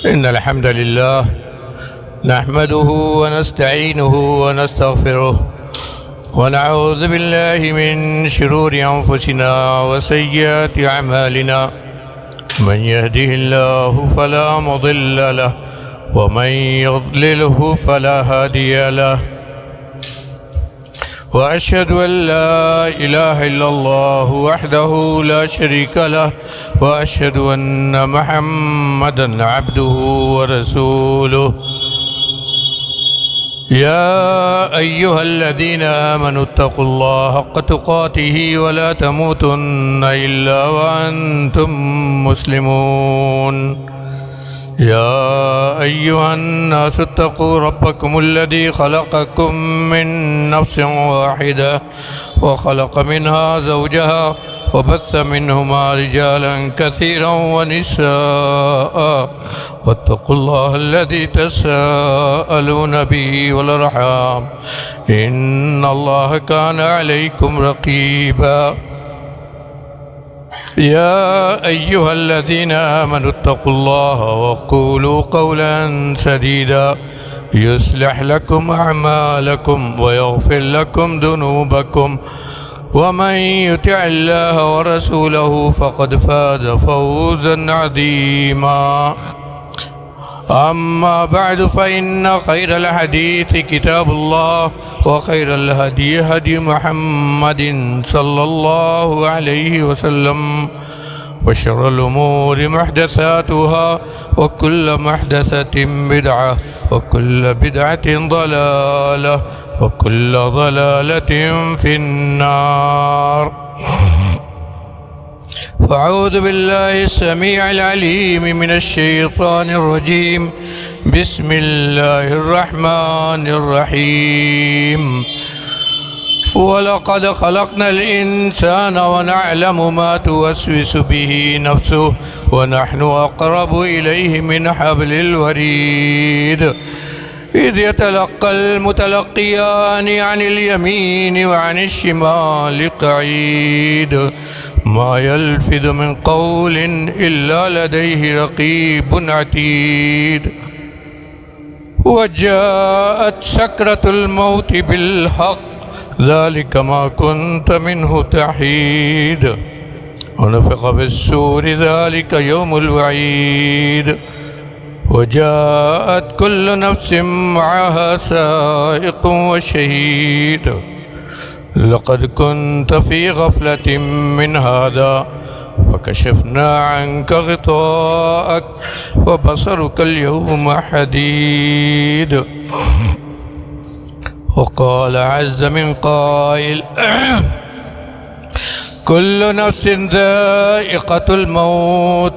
إن الحمد لله نحمده ونستعينه ونستغفره ونعوذ بالله من شرور أنفسنا وسيئات أعمالنا من يهده الله فلا مضل له ومن يضلله فلا هادي له وأشهد أن لا إله إلا الله وحده لا شريك له وأشهد أن محمدا عبده ورسوله يا أيها الذين آمنوا اتقوا الله حق تقاته ولا تموتن إلا وأنتم مسلمون يا أيها الناس اتقوا ربكم الذي خلقكم من نفس واحدة وخلق منها زوجها وبث منهما رجالا كثيرا ونساء واتقوا الله الذي تساءلون به والأرحام إن الله كان عليكم رقيبا يا أيها الذين آمنوا اتقوا الله وقولوا قولا سديدا يصلح لكم أعمالكم ويغفر لكم ذنوبكم ومن يطع الله ورسوله فقد فاز فوزا عظيما أما بعد فإن خير الحديث كتاب الله وخير الهدي هدي محمد صلى الله عليه وسلم وشر الأمور محدثاتها وكل محدثة بدعة وكل بدعة ضلالة وكل ضلالة في النار فأعوذ بالله السميع العليم من الشيطان الرجيم بسم الله الرحمن الرحيم ولقد خلقنا الإنسان ونعلم ما توسوس به نفسه ونحن أقرب إليه من حبل الوريد إذ يتلقى المتلقيان عن اليمين وعن الشمال قعيد ما يلفظ من قول إلا لديه رقيب عتيد وجاءت سكرة الموت بالحق ذلك ما كنت منه تحيد ونفخ في السور ذلك يوم الوعيد وجاءت كل نفس معها سائق وشهيد لقد كنت في غفلة من هذا فكشفنا عنك غطاءك وبصرك اليوم حديد وقال عز من قائل كل نفس ذائقة الموت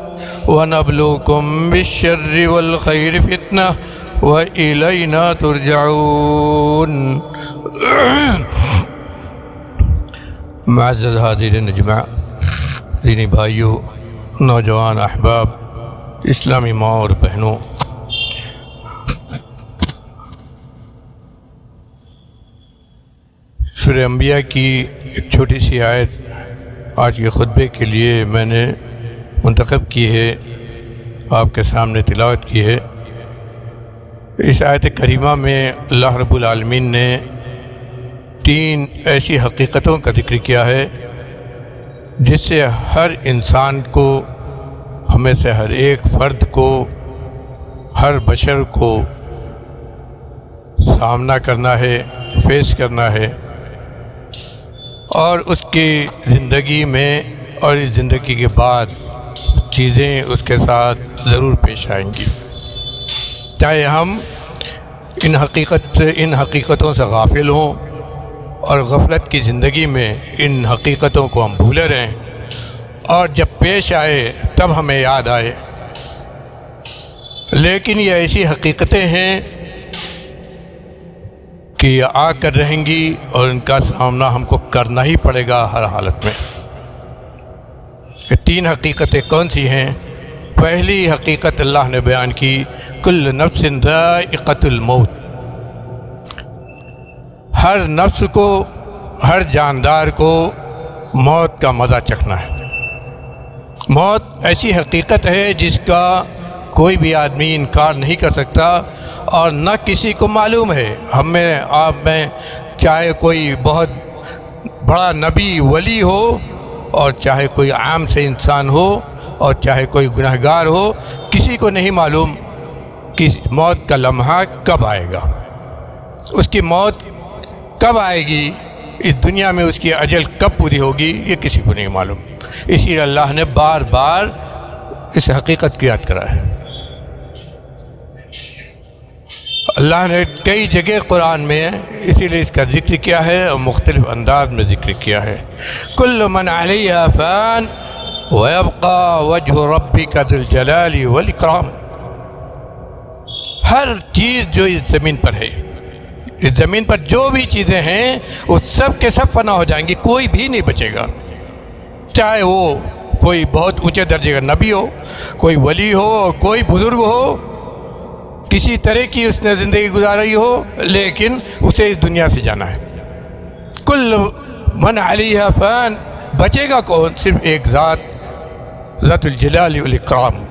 ونبلوكم بالشر والخير فتنة وإلينا ترجعون معزز حاضرین اجماع، دینی بھائیوں، نوجوان احباب، اسلامی ماں اور بہنوں، سورہ انبیاء کی ایک چھوٹی سی آیت آج کے خطبے کے لیے میں نے منتخب کی ہے، آپ کے سامنے تلاوت کی ہے۔ اس آیت کریمہ میں اللہ رب العالمین نے 3 ایسی حقیقتوں کا ذکر کیا ہے جس سے ہر انسان کو، ہمیں سے ہر ایک فرد کو، ہر بشر کو سامنا کرنا ہے، فیس کرنا ہے، اور اس کی زندگی میں اور اس زندگی کے بعد چیزیں اس کے ساتھ ضرور پیش آئیں گی، چاہے ہم ان حقیقتوں سے غافل ہوں اور غفلت کی زندگی میں ان حقیقتوں کو ہم بھولے رہیں، اور جب پیش آئے تب ہمیں یاد آئے۔ لیکن یہ ایسی حقیقتیں ہیں کہ یہ آ کر رہیں گی اور ان کا سامنا ہم کو کرنا ہی پڑے گا ہر حالت میں۔ یہ 3 حقیقتیں کون سی ہیں؟ پہلی حقیقت اللہ نے بیان کی، کل نفس ذائقۃ الموت، ہر نفس کو، ہر جاندار کو موت کا مزہ چکھنا ہے۔ موت ایسی حقیقت ہے جس کا کوئی بھی آدمی انکار نہیں کر سکتا، اور نہ کسی کو معلوم ہے، ہم میں آپ میں، چاہے کوئی بہت بڑا نبی ولی ہو، اور چاہے کوئی عام سے انسان ہو، اور چاہے کوئی گنہگار ہو، کسی کو نہیں معلوم کہ موت کا لمحہ کب آئے گا، اس کی موت کب آئے گی، اس دنیا میں اس کی اجل کب پوری ہوگی، یہ کسی کو نہیں معلوم۔ اسی لیے اللہ نے بار بار اس حقیقت کی یاد کرا ہے۔ اللہ نے کئی جگہ قرآن میں اسی لیے اس کا ذکر کیا ہے، اور مختلف انداز میں ذکر کیا ہے۔ کل من علیہا فان ویبقى وجہ ربک ذو الجلال والاکرام۔ ہر چیز جو اس زمین پر ہے، اس زمین پر جو بھی چیزیں ہیں وہ سب کے سب فنا ہو جائیں گی، کوئی بھی نہیں بچے گا، چاہے وہ کوئی بہت اونچے درجے کا نبی ہو، کوئی ولی ہو، کوئی بزرگ ہو، کسی طرح کی اس نے زندگی گزاری ہو، لیکن اسے اس دنیا سے جانا ہے۔ کل من علیہا فان، بچے گا کون؟ صرف ایک ذات، ذات الجلال والاکرام،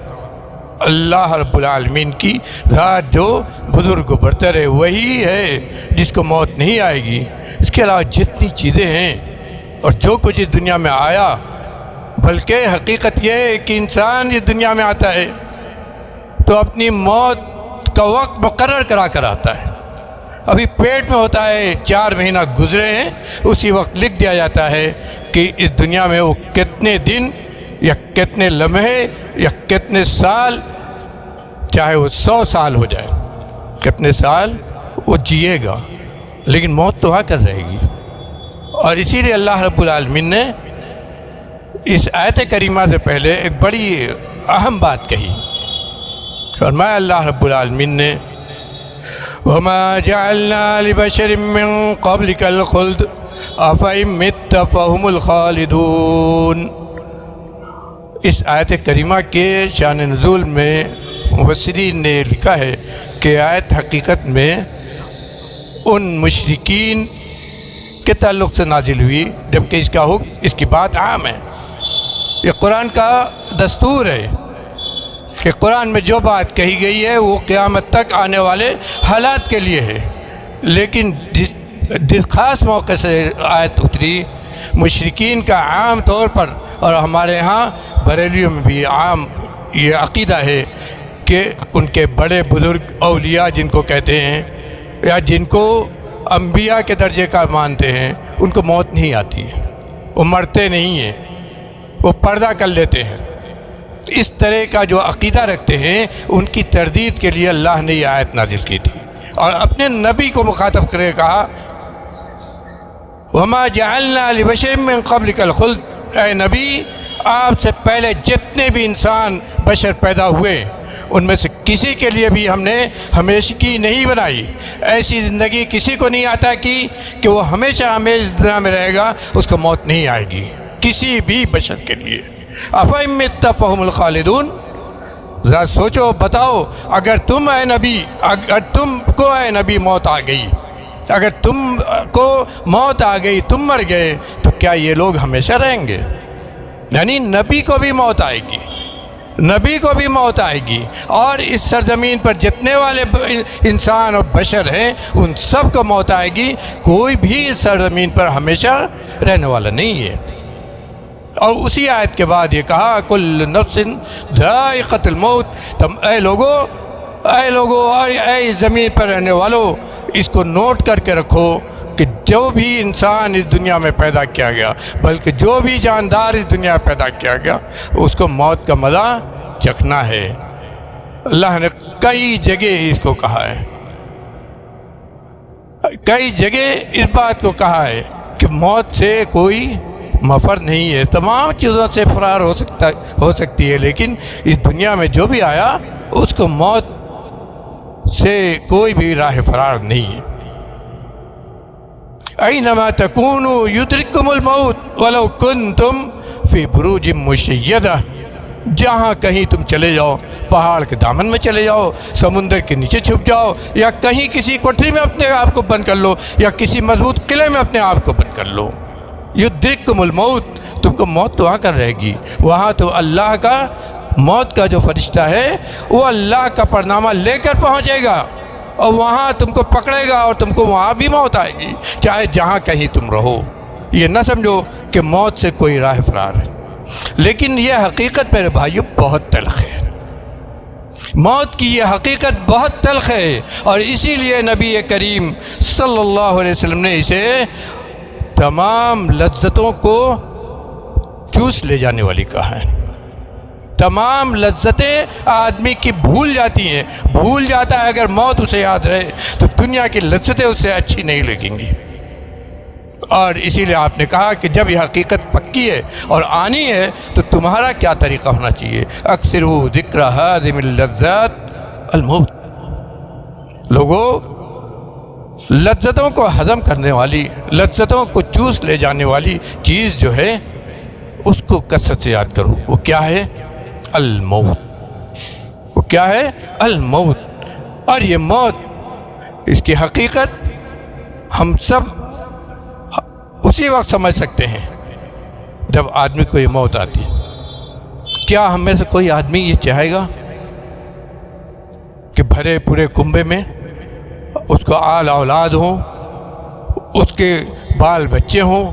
اللہ رب العالمین کی ذات جو بزرگ و برتر ہے، وہی ہے جس کو موت نہیں آئے گی۔ اس کے علاوہ جتنی چیزیں ہیں اور جو کچھ اس دنیا میں آیا، بلکہ حقیقت یہ ہے کہ انسان اس دنیا میں آتا ہے تو اپنی موت کا وقت مقرر کرا کر آتا ہے۔ ابھی پیٹ میں ہوتا ہے، 4 مہینہ گزرے ہیں، اسی وقت لکھ دیا جاتا ہے کہ اس دنیا میں وہ کتنے دن یا کتنے لمحے یا کتنے سال، چاہے وہ 100 سال ہو جائے، کتنے سال وہ جیے گا، لیکن موت تو آ کر رہے گی۔ اور اسی لیے اللہ رب العالمین نے اس آیت کریمہ سے پہلے ایک بڑی اہم بات کہی، فرمایا اللہ رب العالمین نے وَمَا جَعَلْنَا لِبَشَرٍ مِّن قَبْلِكَ الْخُلْدَ أَفَإِن مِّتَّ فَهُمُ الْخَالِدُونَ۔ اس آیت کریمہ کے شان نزول میں مفسرین نے لکھا ہے کہ آیت حقیقت میں ان مشرکین کے تعلق سے نازل ہوئی، جبکہ اس کا حکم، اس کی بات عام ہے۔ یہ قرآن کا دستور ہے کہ قرآن میں جو بات کہی گئی ہے وہ قیامت تک آنے والے حالات کے لیے ہے، لیکن جس خاص موقع سے آیت اتری، مشرکین کا عام طور پر، اور ہمارے ہاں بریلیوں میں بھی عام یہ عقیدہ ہے کہ ان کے بڑے بزرگ اولیاء جن کو کہتے ہیں، یا جن کو انبیاء کے درجے کا مانتے ہیں، ان کو موت نہیں آتی ہے، وہ مرتے نہیں ہیں، وہ پردہ کر لیتے ہیں۔ اس طرح کا جو عقیدہ رکھتے ہیں، ان کی تردید کے لیے اللہ نے یہ آیت نازل کی تھی، اور اپنے نبی کو مخاطب کرے کہا وَمَا جَعَلْنَا لِبَشَرٍ مِّن قَبْلِكَ الْخُلْدَ، اے نبی، آپ سے پہلے جتنے بھی انسان بشر پیدا ہوئے، ان میں سے کسی کے لیے بھی ہم نے ہمیشگی نہیں بنائی، ایسی زندگی کسی کو نہیں عطا کی کہ وہ ہمیشہ ہمیشہ دنیا میں رہے گا، اس کو موت نہیں آئے گی، کسی بھی بشر کے لیے۔ أَفَإِن مِّتَّ فَهُمُ الْخَالِدُونَ، ذرا سوچو، بتاؤ، اگر تم اے نبی، اگر تم کو اے نبی موت آ گئی، اگر تم کو موت آ گئی، تم مر گئے، تو کیا یہ لوگ ہمیشہ رہیں گے؟ یعنی نبی کو بھی موت آئے گی، نبی کو بھی موت آئے گی، اور اس سرزمین پر جتنے والے انسان اور بشر ہیں ان سب کو موت آئے گی، کوئی بھی اس سرزمین پر ہمیشہ رہنے والا نہیں ہے۔ اور اسی آیت کے بعد یہ کہا کل نفس ذائقۃ الموت، تم اے لوگو اور اے زمین پر رہنے والو، اس کو نوٹ کر کے رکھو کہ جو بھی انسان اس دنیا میں پیدا کیا گیا، بلکہ جو بھی جاندار اس دنیا میں پیدا کیا گیا، اس کو موت کا مزہ چکھنا ہے۔ اللہ نے کئی جگہ اس کو کہا ہے، کئی جگہ اس بات کو کہا ہے کہ موت سے کوئی مفر نہیں ہے، تمام چیزوں سے فرار ہو سکتی ہے، لیکن اس دنیا میں جو بھی آیا اس کو موت سے کوئی بھی راہ فرار نہیں ہے۔ اینما تکونوا یدرککم الموت ولو کنتم فی بروج مشیدہ، جہاں کہیں تم چلے جاؤ، پہاڑ کے دامن میں چلے جاؤ، سمندر کے نیچے چھپ جاؤ، یا کہیں کسی کوٹری میں اپنے آپ کو بند کر لو، یا کسی مضبوط قلعے میں اپنے آپ کو بند کر لو، یدرککم الموت، تم کو موت تو آ کر رہے گی، وہاں تو اللہ کا موت کا جو فرشتہ ہے وہ اللہ کا پرنامہ لے کر پہنچے گا اور وہاں تم کو پکڑے گا اور تم کو وہاں بھی موت آئے گی، چاہے جہاں کہیں تم رہو۔ یہ نہ سمجھو کہ موت سے کوئی راہ فرار ہے، لیکن یہ حقیقت میرے بھائیو بہت تلخ ہے۔ موت کی یہ حقیقت بہت تلخ ہے، اور اسی لیے نبی کریم صلی اللہ علیہ وسلم نے اسے تمام لذتوں کو چوس لے جانے والی کہا ہے۔ تمام لذتیں آدمی کی بھول جاتی ہیں، بھول جاتا ہے۔ اگر موت اسے یاد رہے تو دنیا کی لذتیں اسے اچھی نہیں لگیں گی۔ اور اسی لیے آپ نے کہا کہ جب یہ حقیقت پکی ہے اور آنی ہے تو تمہارا کیا طریقہ ہونا چاہیے؟ اکثروا ذکر ہاضم اللذات الموت۔ لوگوں، لذتوں کو ہضم کرنے والی، لذتوں کو چوس لے جانے والی چیز جو ہے اس کو کثرت سے یاد کرو۔ وہ کیا ہے؟ الموت۔ وہ کیا ہے؟ الموت۔ اور یہ موت، اس کی حقیقت ہم سب اسی وقت سمجھ سکتے ہیں جب آدمی کو یہ موت آتی ہے۔ کیا ہم میں سے کوئی آدمی یہ چاہے گا کہ بھرے پورے کنبے میں اس کو آل اولاد ہوں، اس کے بال بچے ہوں،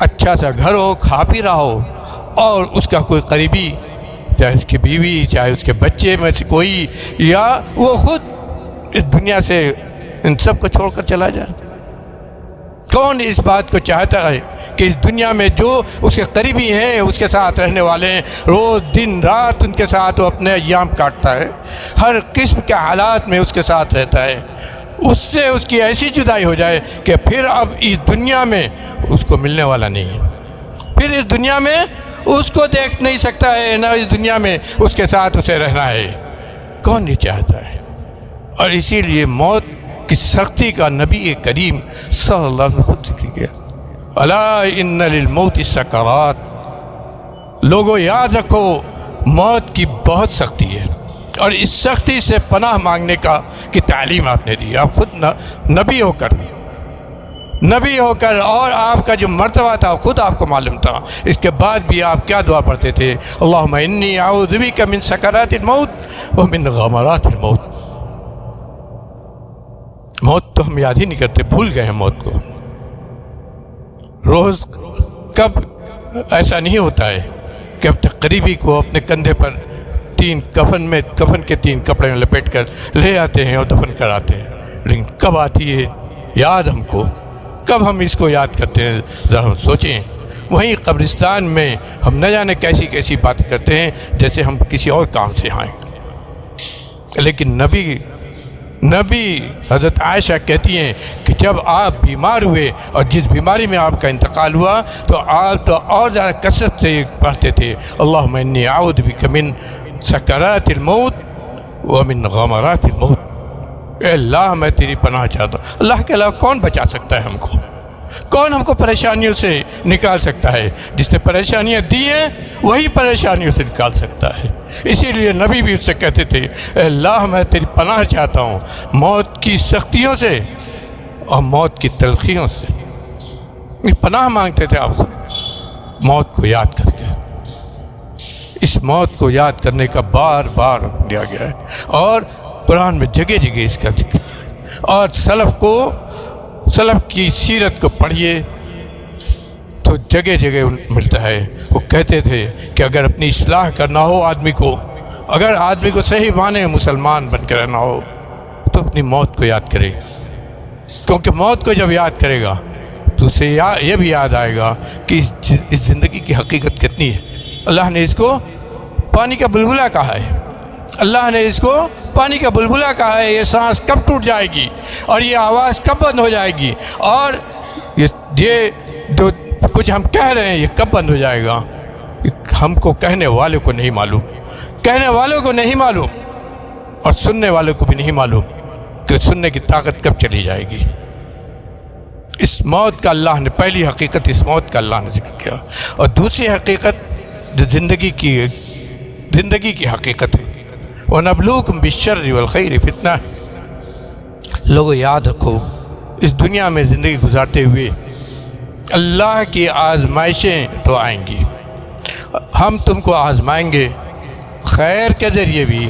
اچھا سا گھر ہو، کھا پی رہا ہو، اور اس کا کوئی قریبی، چاہے اس کی بیوی، چاہے اس کے بچے میں سے کوئی، یا وہ خود اس دنیا سے ان سب کو چھوڑ کر چلا جائے؟ کون اس بات کو چاہتا ہے کہ اس دنیا میں جو اس کے قریبی ہیں، اس کے ساتھ رہنے والے ہیں، روز دن رات ان کے ساتھ وہ اپنے ایام کاٹتا ہے، ہر قسم کے حالات میں اس کے ساتھ رہتا ہے، اس سے اس کی ایسی جدائی ہو جائے کہ پھر اب اس دنیا میں اس کو ملنے والا نہیں ہے، پھر اس دنیا میں اس کو دیکھ نہیں سکتا ہے، نہ اس دنیا میں اس کے ساتھ اسے رہنا ہے؟ کون نہیں چاہتا ہے؟ اور اسی لیے موت کی سختی کا نبی کریم صلی اللہ علیہ وسلم خود ذکر کیا، الا ان للموت سکرات۔ لوگوں یاد رکھو، موت کی بہت سختی ہے، اور اس سختی سے پناہ مانگنے کی تعلیم آپ نے دی۔ آپ خود نبی ہو کر اور آپ کا جو مرتبہ تھا خود آپ کو معلوم تھا، اس کے بعد بھی آپ کیا دعا پڑھتے تھے؟ اللہم انی اعوذ بک من سکرات الموت ومن غمرات الموت۔ موت تو ہم یاد ہی نہیں کرتے، بھول گئے ہیں موت کو۔ روز کب ایسا نہیں ہوتا ہے کہ اپنے قریبی کو اپنے کندھے پر کفن کے 3 کپڑے میں لپیٹ کر لے آتے ہیں اور دفن کراتے ہیں، لیکن کب آتی ہے یاد ہم کو؟ کب ہم اس کو یاد کرتے ہیں؟ ذرا ہم سوچیں۔ وہیں قبرستان میں ہم نہ جانے کیسی کیسی باتیں کرتے ہیں جیسے ہم کسی اور کام سے آئیں، لیکن نبی حضرت عائشہ کہتی ہیں کہ جب آپ بیمار ہوئے اور جس بیماری میں آپ کا انتقال ہوا تو آپ تو اور زیادہ کثرت سے پڑھتے تھے، اللہم انی اعوذ بک من سکرات الموت ومن غمرات الموت۔ اے اللہ، میں تیری پناہ چاہتا ہوں۔ اللہ کے علاوہ کون بچا سکتا ہے ہم کو؟ کون ہم کو پریشانیوں سے نکال سکتا ہے؟ جس نے پریشانیاں دی ہیں وہی پریشانیوں سے نکال سکتا ہے۔ اسی لیے نبی بھی اس سے کہتے تھے، اے اللہ، میں تیری پناہ چاہتا ہوں موت کی سختیوں سے اور موت کی تلخیوں سے۔ پناہ مانگتے تھے آپ خود موت کو یاد کر کے۔ اس موت کو یاد کرنے کا بار بار دیا گیا ہے، اور قرآن میں جگہ جگہ اس کا ذکر ہے۔ اور سلف کی سیرت کو پڑھیے تو جگہ جگہ ملتا ہے۔ وہ کہتے تھے کہ اگر اپنی اصلاح کرنا ہو آدمی کو، اگر آدمی کو صحیح معنی مسلمان بن کے رہنا ہو تو اپنی موت کو یاد کرے، کیونکہ موت کو جب یاد کرے گا تو اسے یہ بھی یاد آئے گا کہ اس زندگی کی حقیقت کتنی ہے۔ اللہ نے اس کو پانی کا بلبلہ کہا ہے، اللہ نے اس کو پانی کا بلبلہ کہا ہے۔ یہ سانس کب ٹوٹ جائے گی اور یہ آواز کب بند ہو جائے گی، اور یہ جو کچھ ہم کہہ رہے ہیں یہ کب بند ہو جائے گا، ہم کو کہنے والوں کو نہیں معلوم، کہنے والوں کو نہیں معلوم، اور سننے والوں کو بھی نہیں معلوم کہ سننے کی طاقت کب چلی جائے گی۔ اس موت کا اللہ نے، پہلی حقیقت اس موت کا اللہ نے ذکر کیا، اور دوسری حقیقت جو زندگی کی حقیقت ہے، وَنَبْلُوكُمْ بِالشَّرِّ وَالْخَيْرِ فِتْنَةً۔ لوگوں یاد رکھو، اس دنیا میں زندگی گزارتے ہوئے اللہ کی آزمائشیں تو آئیں گی، ہم تم کو آزمائیں گے خیر کے ذریعے بھی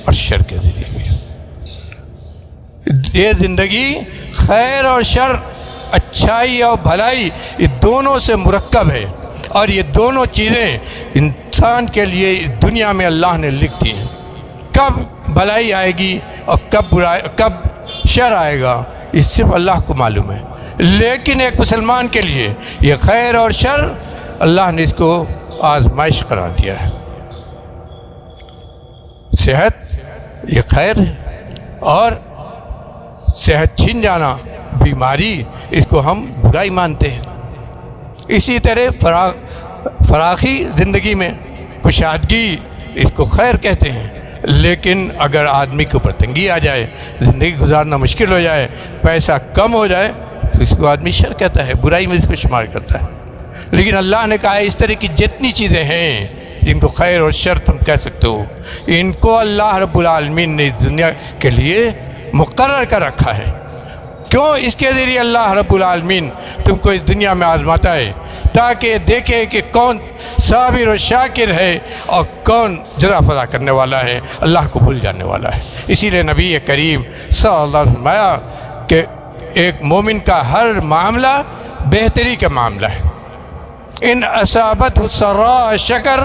اور شر کے ذریعے بھی۔ یہ زندگی خیر اور شر، اچھائی اور بھلائی، یہ دونوں سے مرکب ہے، اور یہ دونوں چیزیں انسان کے لیے دنیا میں اللہ نے لکھ دی ہیں۔ کب بھلائی آئے گی اور کب شر آئے گا یہ صرف اللہ کو معلوم ہے، لیکن ایک مسلمان کے لیے یہ خیر اور شر اللہ نے اس کو آزمائش قرار دیا ہے۔ صحت یہ خیر ہے، اور صحت چھن جانا، بیماری، اس کو ہم برائی مانتے ہیں۔ اسی طرح فراخی زندگی میں کشادگی، اس کو خیر کہتے ہیں، لیکن اگر آدمی کے اوپر تنگی آ جائے، زندگی گزارنا مشکل ہو جائے، پیسہ کم ہو جائے، تو اس کو آدمی شر کہتا ہے، برائی میں اس کو شمار کرتا ہے۔ لیکن اللہ نے کہا ہے اس طرح کی جتنی چیزیں ہیں جن کو خیر اور شر تم کہہ سکتے ہو، ان کو اللہ رب العالمین نے اس دنیا کے لیے مقرر کر رکھا ہے۔ کیوں؟ اس کے ذریعے اللہ رب العالمین تم کو اس دنیا میں آزماتا ہے، تاکہ دیکھے کہ کون صابر و شاکر ہے اور کون جزا فضا کرنے والا ہے، اللہ کو بھول جانے والا ہے۔ اسی لیے نبی کریم صلی اللہ علیہ وسلم نے فرمایا کہ ایک مومن کا ہر معاملہ بہتری کا معاملہ ہے۔ ان اصابتہ سراء شکر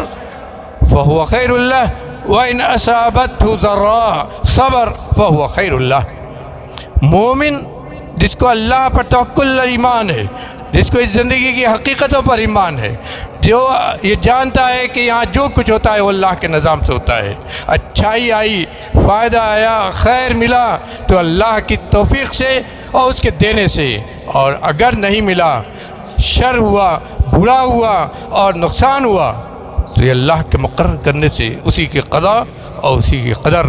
فہو خیر اللہ، وان اصابتہ ضراء صبر فہو خیر اللہ۔ مومن جس کو اللہ پر توکل ایمان ہے، جس کو اس زندگی کی حقیقتوں پر ایمان ہے، جو یہ جانتا ہے کہ یہاں جو کچھ ہوتا ہے وہ اللہ کے نظام سے ہوتا ہے، اچھائی آئی، فائدہ آیا، خیر ملا تو اللہ کی توفیق سے اور اس کے دینے سے، اور اگر نہیں ملا، شر ہوا، برا ہوا اور نقصان ہوا، تو یہ اللہ کے مقرر کرنے سے، اسی کی قضا اور اسی کی قدر۔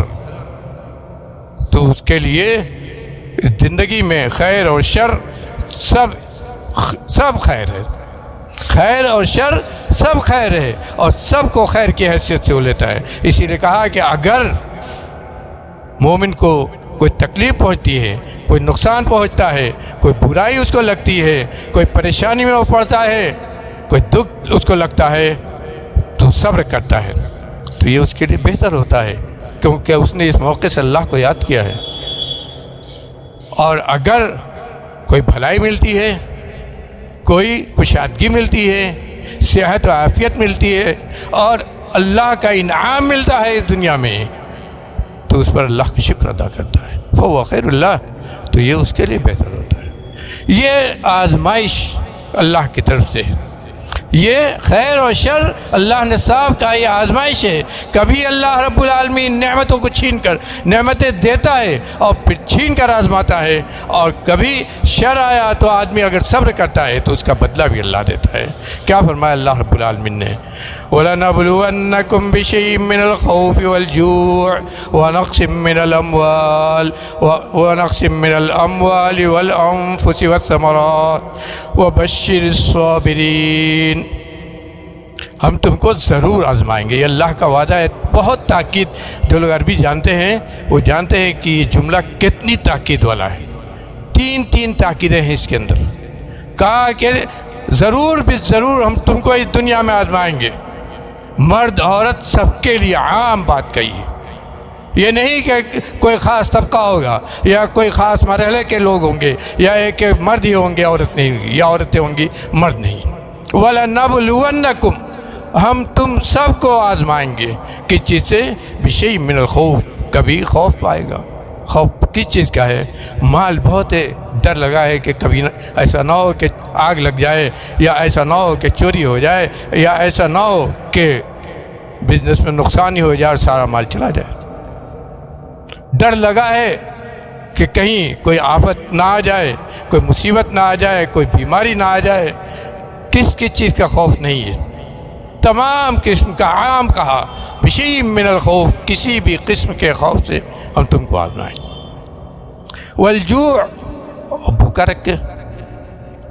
تو اس کے لیے زندگی میں خیر اور شر سب خیر ہے، خیر اور شر سب خیر ہے، اور سب کو خیر کی حیثیت سے وہ لیتا ہے۔ اسی لیے کہا کہ اگر مومن کو کوئی تکلیف پہنچتی ہے، کوئی نقصان پہنچتا ہے، کوئی برائی اس کو لگتی ہے، کوئی پریشانی میں وہ پڑتا ہے، کوئی دکھ اس کو لگتا ہے، تو صبر کرتا ہے، تو یہ اس کے لیے بہتر ہوتا ہے، کیونکہ اس نے اس موقع سے اللہ کو یاد کیا ہے۔ اور اگر کوئی بھلائی ملتی ہے، کوئی کشادگی ملتی ہے، صحت و عافیت ملتی ہے، اور اللہ کا انعام ملتا ہے اس دنیا میں، تو اس پر اللہ کا شکر ادا کرتا ہے، فهو خیر اللہ، تو یہ اس کے لیے بہتر ہوتا ہے۔ یہ آزمائش اللہ کی طرف سے ہے، یہ خیر اور شر اللہ نے صاحب کا یہ آزمائش ہے۔ کبھی اللہ رب العالمین نعمتوں کو چھین کر نعمتیں دیتا ہے اور پھر چھین کر آزماتا ہے، اور کبھی شر آیا تو آدمی اگر صبر کرتا ہے تو اس کا بدلہ بھی اللہ دیتا ہے۔ کیا فرمایا اللہ رب العالمین نے؟ وَلَنَبْلُوَنَّكُمْ بِشَيْءٍ مِّنَ الْخَوْفِ وَالْجُوعِ وَنَقْصٍ مِّنَ الْأَمْوَالِ وَالْأَنفُسِ وَالثَّمَرَاتِ وَبَشِّرِ الصَّابِرِينَ۔ ہم تم کو ضرور آزمائیں گے، یہ اللہ کا وعدہ ہے۔ بہت تاکید، جو لوگ عربی جانتے ہیں وہ جانتے ہیں کہ یہ جملہ کتنی تاکید والا ہے۔ تین تاکیدیں ہیں اس کے اندر۔ کہا کہ ضرور بھی ضرور ہم تم کو اس دنیا میں آزمائیں گے، مرد عورت سب کے لیے عام بات کہی ہے۔ یہ نہیں کہ کوئی خاص طبقہ ہوگا یا کوئی خاص مرحلے کے لوگ ہوں گے، یا ایک مرد ہی ہوں گے عورت نہیں ہوگی، یا عورتیں ہوں گی مرد نہیں۔ وَلَنَبْلُوَنَّكُمْ، ہم تم سب کو آزمائیں گے۔ کس چیز سے؟ بِشَيْءٍ مِّنَ الْخَوْفِ، کبھی خوف پائے گا۔ خوف کس چیز کا ہے؟ مال بہت ہے، ڈر لگا ہے کہ کبھی ایسا نہ ہو کہ آگ لگ جائے، یا ایسا نہ ہو کہ چوری ہو جائے، یا ایسا نہ ہو کہ بزنس میں نقصان ہی ہو جائے اور سارا مال چلا جائے۔ ڈر لگا ہے کہ کہیں کوئی آفت نہ آ جائے، کوئی مصیبت نہ آ جائے، کوئی بیماری نہ آ جائے۔ کس چیز کا خوف نہیں ہے؟ تمام قسم کا عام کہا، بِشَيْءٍ مِّنَ الْخَوْفِ، کسی بھی قسم کے خوف سے ہم تم کو آزمائیں۔ والجوع، بھوکا رکھ کے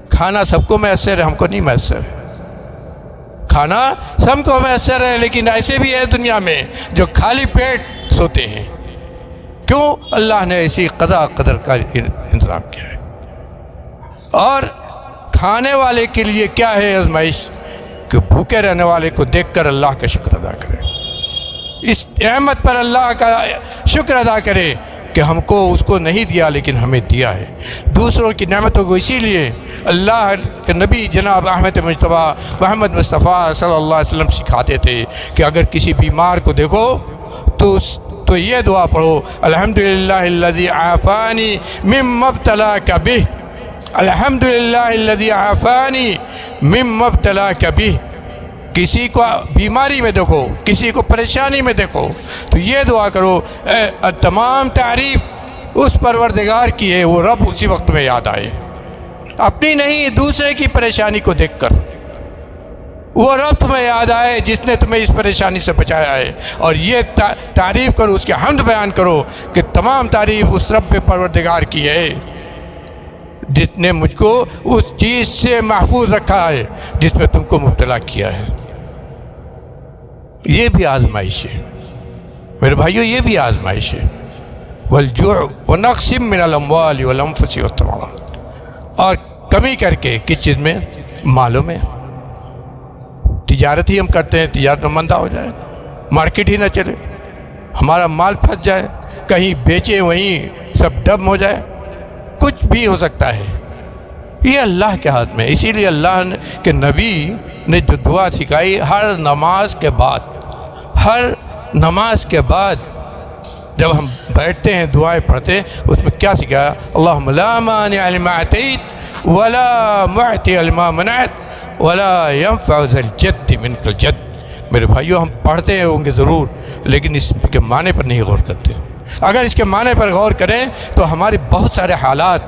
کھانا سب کو میسر ہے، ہم کو نہیں میسر ہے۔ کھانا سب کو میسر ہے، لیکن ایسے بھی ہے دنیا میں جو خالی پیٹ سوتے ہیں۔ کیوں؟ اللہ نے ایسی قضا قدر کا انتظام کیا ہے۔ اور کھانے والے کے لیے کیا ہے آزمائش؟ کہ بھوکے رہنے والے کو دیکھ کر اللہ کا شکر ادا کرے۔ اس نعمت پر اللہ کا شکر ادا کرے کہ ہم کو اس کو نہیں دیا لیکن ہمیں دیا ہے۔ دوسروں کی نعمتوں کو اسی لیے اللہ کے نبی جناب احمد مجتبیٰ محمد مصطفیٰ صلی اللہ علیہ وسلم سکھاتے تھے کہ اگر کسی بیمار کو دیکھو تو یہ دعا پڑھو، الحمدللہ الذی عافانی مما ابتلاک بہ، الحمدللہ الذی عافانی مما ابتلاک بہ۔ کسی کو بیماری میں دیکھو، کسی کو پریشانی میں دیکھو تو یہ دعا کرو، تمام تعریف اس پروردگار کی ہے، وہ رب اسی وقت میں یاد آئے، اپنی نہیں دوسرے کی پریشانی کو دیکھ کر وہ رب تمہیں یاد آئے جس نے تمہیں اس پریشانی سے بچایا ہے، اور یہ تعریف کرو، اس کے حمد بیان کرو کہ تمام تعریف اس رب پروردگار کی ہے جس نے مجھ کو اس چیز سے محفوظ رکھا ہے جس میں تم کو مبتلا کیا ہے۔ یہ بھی آزمائش ہے میرے بھائیو، یہ بھی آزمائش ہے۔ والجوع ونقص من الاموال والانفس والثمرات، اور کمی کر کے کس چیز میں؟ مالوں میں۔ تجارت ہی ہم کرتے ہیں، تجارت میں مندہ ہو جائے، مارکیٹ ہی نہ چلے، ہمارا مال پھنس جائے، کہیں بیچے وہیں سب ڈم ہو جائے، کچھ بھی ہو سکتا ہے۔ یہ اللہ کے ہاتھ میں۔ اسی لیے اللہ کے نبی نے جو دعا سکھائی ہر نماز کے بعد جب ہم بیٹھتے ہیں دعائیں پڑھتے ہیں، اس میں کیا سکھایا؟ اللہم لا مانع لما اعطیت ولا معطی لما منعت ولا ينفع ذا الجد منک الجد۔ میرے بھائیو، ہم پڑھتے ہوں گے ضرور لیکن اس کے معنی پر نہیں غور کرتے۔ اگر اس کے معنی پر غور کریں تو ہمارے بہت سارے حالات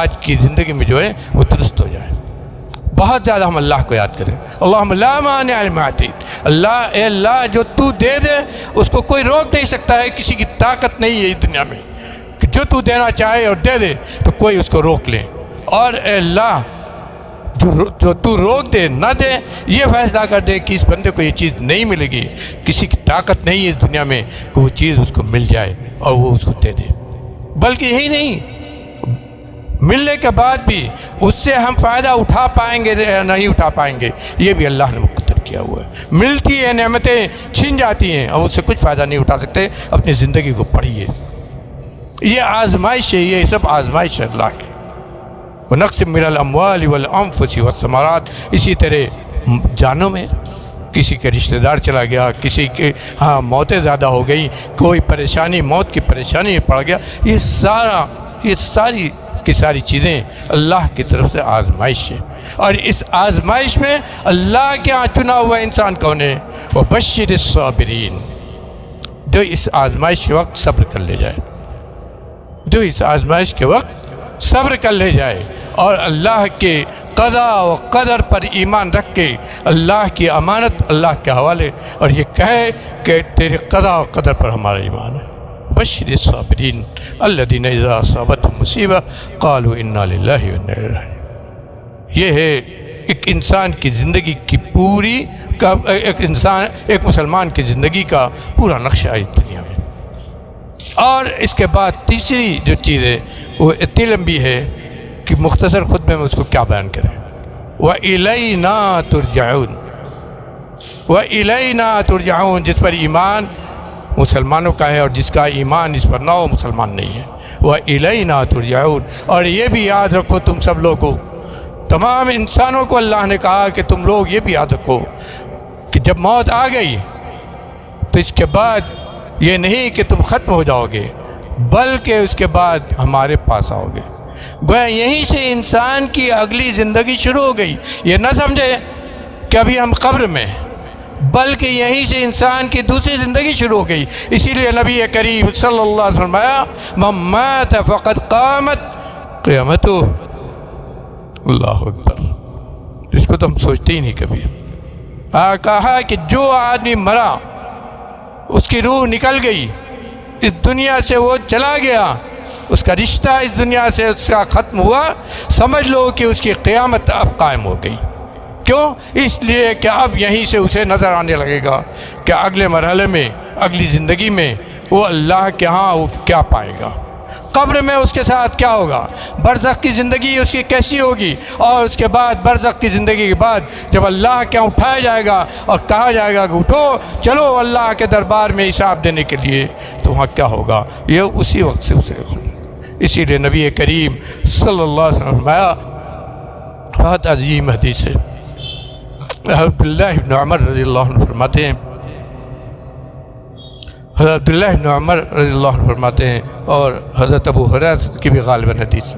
آج کی زندگی میں جو ہے وہ درست ہو جائیں۔ بہت زیادہ ہم اللہ کو یاد کریں، اللہم لا مانع لما اعطیت، اللہ اے اللہ جو تو دے دے اس کو کوئی روک نہیں سکتا ہے، کسی کی طاقت نہیں ہے اس دنیا میں کہ جو تو دینا چاہے اور دے دے تو کوئی اس کو روک لے، اور اے اللہ جو تو روک دے نہ دے، یہ فیصلہ کر دے کہ اس بندے کو یہ چیز نہیں ملے گی، کسی کی طاقت نہیں ہے اس دنیا میں کہ وہ چیز اس کو مل جائے اور وہ اس کو دے دے۔ بلکہ یہی نہیں، ملنے کے بعد بھی اس سے ہم فائدہ اٹھا پائیں گے یا نہیں اٹھا پائیں گے، یہ بھی اللہ نے مقرر کیا ہوا ہے۔ ملتی ہیں نعمتیں، چھن جاتی ہیں اور اس سے کچھ فائدہ نہیں اٹھا سکتے۔ اپنی زندگی کو پڑھیے، یہ آزمائش ہے، یہ سب آزمائش ہے اللہ کی۔ وَنَقْصٍ مِّنَ الْأَمْوَالِ وَالْأَنفُسِ وَالثَّمَرَاتِ، اسی طرح جانوں میں کسی کے رشتہ دار چلا گیا، کسی کے موتیں زیادہ ہو گئی، کوئی پریشانی، موت کی پریشانی میں پڑ گیا، یہ ساری کی ساری چیزیں اللہ کی طرف سے آزمائش ہے۔ اور اس آزمائش میں اللہ کے ہاں چنا ہوا انسان کون ہے؟ وَبَشِّرِ الصَّابِرِينَ، جو اس آزمائش کے وقت صبر کر لے جائے، جو اس آزمائش کے وقت صبر کر لے جائے اور اللہ کے قضاء و قدر پر ایمان رکھ کے اللہ کی امانت اللہ کے حوالے اور یہ کہے کہ تیرے قضاء و قدر پر ہمارا ایمان ہے۔ بشر الصابرین الذین اذا اصابتهم مصیبہ قالوا انا للہ و انا الیہ راجعون۔ یہ ہے ایک انسان کی زندگی کی پوری ایک مسلمان کی زندگی کا پورا نقشہ ہے اس دنیا میں۔ اور اس کے بعد تیسری جو چیز ہے وہ اتنی لمبی ہے کہ مختصر خطبے میں اس کو کیا بیان کریں۔ وَإِلَيْنَا تُرْجَعُونَ، وَإِلَيْنَا تُرْجَعُونَ، جس پر ایمان مسلمانوں کا ہے اور جس کا ایمان اس پر نہ ہو مسلمان نہیں ہے۔ وَإِلَيْنَا تُرْجَعُونَ، اور یہ بھی یاد رکھو تم سب لوگوں، تمام انسانوں کو اللہ نے کہا کہ تم لوگ یہ بھی یاد رکھو کہ جب موت آ گئی تو اس کے بعد یہ نہیں کہ تم ختم ہو جاؤ گے بلکہ اس کے بعد ہمارے پاس آؤ گے۔ گویا یہیں سے انسان کی اگلی زندگی شروع ہو گئی۔ یہ نہ سمجھے کہ ابھی ہم قبر میں، بلکہ یہیں سے انسان کی دوسری زندگی شروع ہو گئی۔ اسی لیے نبی کریم صلی اللہ علیہ وسلم فرمایا من مات فقد قامت قیامتہ۔ اللہ اکبر، اس کو تو ہم سوچتے ہی نہیں کبھی۔ کہا کہ جو آدمی مرا، اس کی روح نکل گئی، اس دنیا سے وہ چلا گیا، اس کا رشتہ اس دنیا سے اس کا ختم ہوا، سمجھ لو کہ اس کی قیامت اب قائم ہو گئی۔ کیوں؟ اس لیے کہ اب یہیں سے اسے نظر آنے لگے گا کہ اگلے مرحلے میں، اگلی زندگی میں وہ اللہ کے ہاں وہ کیا پائے گا۔ قبر میں اس کے ساتھ کیا ہوگا، برزخ کی زندگی اس کی کیسی ہوگی، اور اس کے بعد برزخ کی زندگی کے بعد جب اللہ کے اٹھایا جائے گا اور کہا جائے گا کہ اٹھو چلو اللہ کے دربار میں حساب دینے کے لیے، تو وہاں کیا ہوگا، یہ اسی وقت سے اسے ہوگا۔ اسی لیے نبی کریم صلی اللہ علیہ وسلم نے فرمایا، بہت عظیم حدیث ہے، حضرت عبداللہ بن عمر رضی اللہ عنہ فرماتے ہیں، حضرت عبداللہ بن عمر رضی اللہ عنہ فرماتے ہیں، اور حضرت ابو ہریرہ کی بھی غالباً حدیث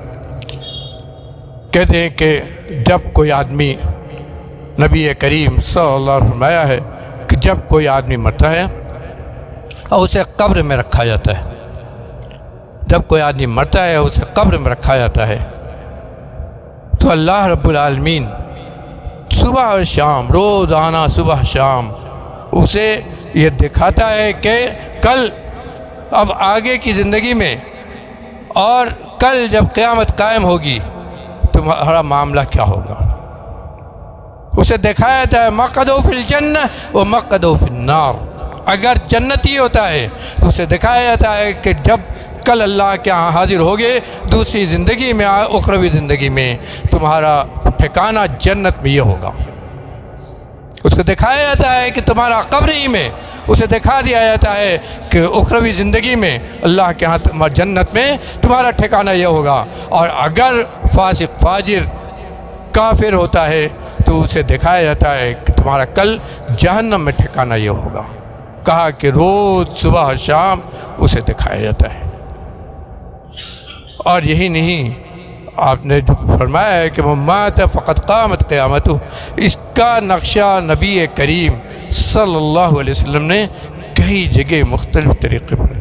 کہتے ہیں کہ جب کوئی آدمی، نبی کریم صلی اللہ علیہ وسلم نے فرمایا ہے کہ جب کوئی آدمی مرتا ہے اور اسے قبر میں رکھا جاتا ہے، جب کوئی آدمی مرتا ہے اسے قبر میں رکھا جاتا ہے، تو اللہ رب العالمین صبح اور شام، روزانہ صبح شام اسے یہ دکھاتا ہے کہ کل، اب آگے کی زندگی میں اور کل جب قیامت قائم ہوگی تمہارا معاملہ کیا ہوگا۔ اسے دکھایا جاتا ہے مقعدہ فی الجنہ و مقعدہ فی النار، اگر جنتی ہوتا ہے تو اسے دکھایا جاتا ہے کہ جب کل اللہ کے ہاں حاضر ہوگے دوسری زندگی میں، اخروی زندگی میں، تمہارا ٹھکانہ جنت میں یہ ہوگا۔ اس کو دکھایا جاتا ہے کہ تمہارا قبر ہی میں، اسے دکھا دیا جاتا ہے کہ اخروی زندگی میں اللہ کے ہاں جنت میں تمہارا ٹھکانہ یہ ہوگا، اور اگر فاسق فاجر کافر ہوتا ہے تو اسے دکھایا جاتا ہے کہ تمہارا کل جہنم میں ٹھکانہ یہ ہوگا۔ کہا کہ روز صبح اور شام اسے دکھایا جاتا ہے۔ اور یہی نہیں، آپ نے جو فرمایا ہے کہ مات فقط قامت قیامت، اس کا نقشہ نبی کریم صلی اللہ علیہ وسلم نے کئی جگہ مختلف طریقے پر،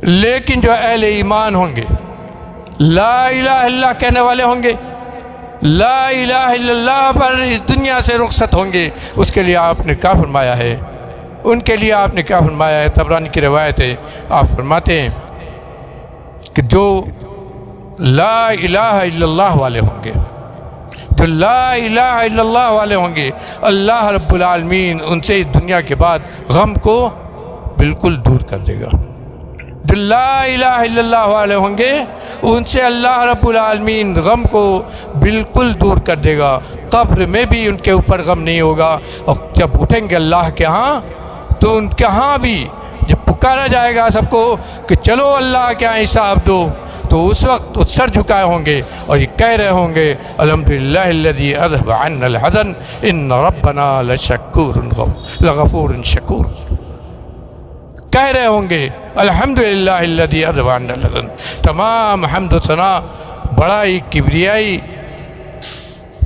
لیکن جو اہل ایمان ہوں گے، لا الہ الا اللہ کہنے والے ہوں گے، لا الہ الا اللہ پر اس دنیا سے رخصت ہوں گے، اس کے لیے آپ نے کیا فرمایا ہے، ان کے لیے آپ نے کیا فرمایا ہے، طبرانی کی روایت ہے، آپ فرماتے ہیں کہ جو لا الہ الا اللہ والے ہوں گے، جو لا الہ الا اللہ والے ہوں گے، اللہ رب العالمین ان سے اس دنیا کے بعد غم کو بالکل دور کر دے گا۔ جو لا الہ الا اللہ والے ہوں گے ان سے اللہ رب العالمین غم کو بالکل دور کر دے گا، قبر میں بھی ان کے اوپر غم نہیں ہوگا، اور جب اٹھیں گے اللہ کے ہاں تو ان کے ہاں بھی جب پکارا جائے گا سب کو کہ چلو اللہ کے ہاں حساب دو، تو اس وقت وہ سر جھکائے ہوں گے اور یہ کہہ رہے ہوں گے الحمدللہ الذی اذهب عنا الحزن ان ربنا لغفور شکور، کہہ رہے ہوں گے الحمدللہ الذی اذهب عنا الحزن، تمام حمد و ثنا، بڑائی، کبریائی،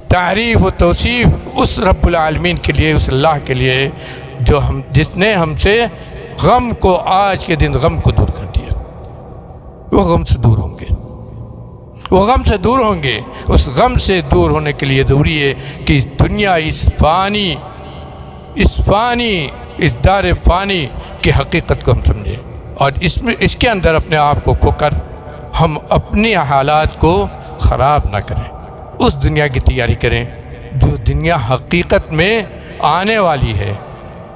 تعریف و توصیف اس رب العالمین کے لیے، اس اللہ کے لیے جس نے ہم سے غم کو، آج کے دن غم کو دور کر دیا۔ وہ غم سے دور ہوں گے، وہ غم سے دور ہوں گے۔ اس غم سے دور ہونے کے لیے ضروری ہے کہ اس دنیا، اس فانی اس دار فانی کی حقیقت کو ہم سمجھیں، اور اس کے اندر اپنے آپ کو کھو کر ہم اپنی حالات کو خراب نہ کریں، اس دنیا کی تیاری کریں جو دنیا حقیقت میں آنے والی ہے،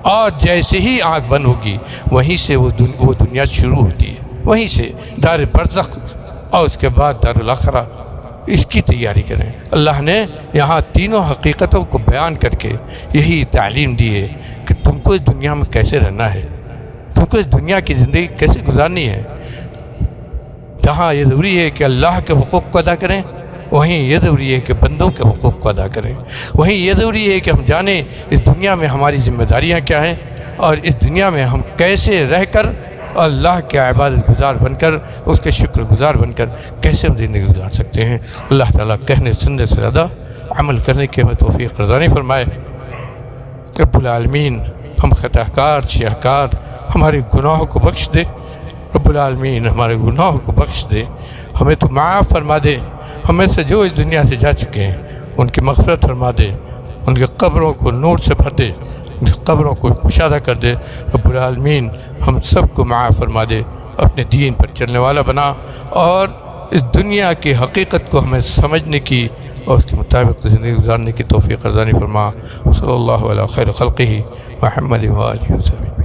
اور جیسے ہی آنکھ بند ہوگی وہیں سے وہ دنیا شروع ہوتی ہے، وہیں سے دار برزخ اور اس کے بعد دار الاخرہ، اس کی تیاری کریں۔ اللہ نے یہاں تینوں حقیقتوں کو بیان کر کے یہی تعلیم دی ہے کہ تم کو اس دنیا میں کیسے رہنا ہے، تم کو اس دنیا کی زندگی کیسے گزارنی ہے۔ جہاں یہ ضروری ہے کہ اللہ کے حقوق کو ادا کریں، وہیں یہ ضروری ہے کہ بندوں کے حقوق کو ادا کریں، وہیں یہ ضروری ہے کہ ہم جانیں اس دنیا میں ہماری ذمہ داریاں کیا ہیں، اور اس دنیا میں ہم کیسے رہ کر اللہ کے عبادت گزار بن کر، اس کے شکر گزار بن کر کیسے ہم زندگی گزار سکتے ہیں۔ اللہ تعالیٰ کہنے سننے سے زیادہ عمل کرنے کی ہمیں توفیق رضانی فرمائے۔ رب العالمین ہم خطا کار، شیعہ ہمارے گناہوں کو بخش دے، رب العالمین ہمارے گناہوں کو بخش دے، ہمیں تو معاف فرما دے، ہمیں سے جو اس دنیا سے جا چکے ہیں ان کی مغفرت فرما دے، ان کی قبروں کو نور سے بھر دے، ان کی قبروں کو کشادہ کر دے۔ رب العالمین ہم سب کو معاف فرما دے، اپنے دین پر چلنے والا بنا، اور اس دنیا کی حقیقت کو ہمیں سمجھنے کی اور اس کے مطابق زندگی گزارنے کی توفیق رضانی فرما۔ صلی اللہ علیہ خیر خلقہ محمد و آلہ وسلم۔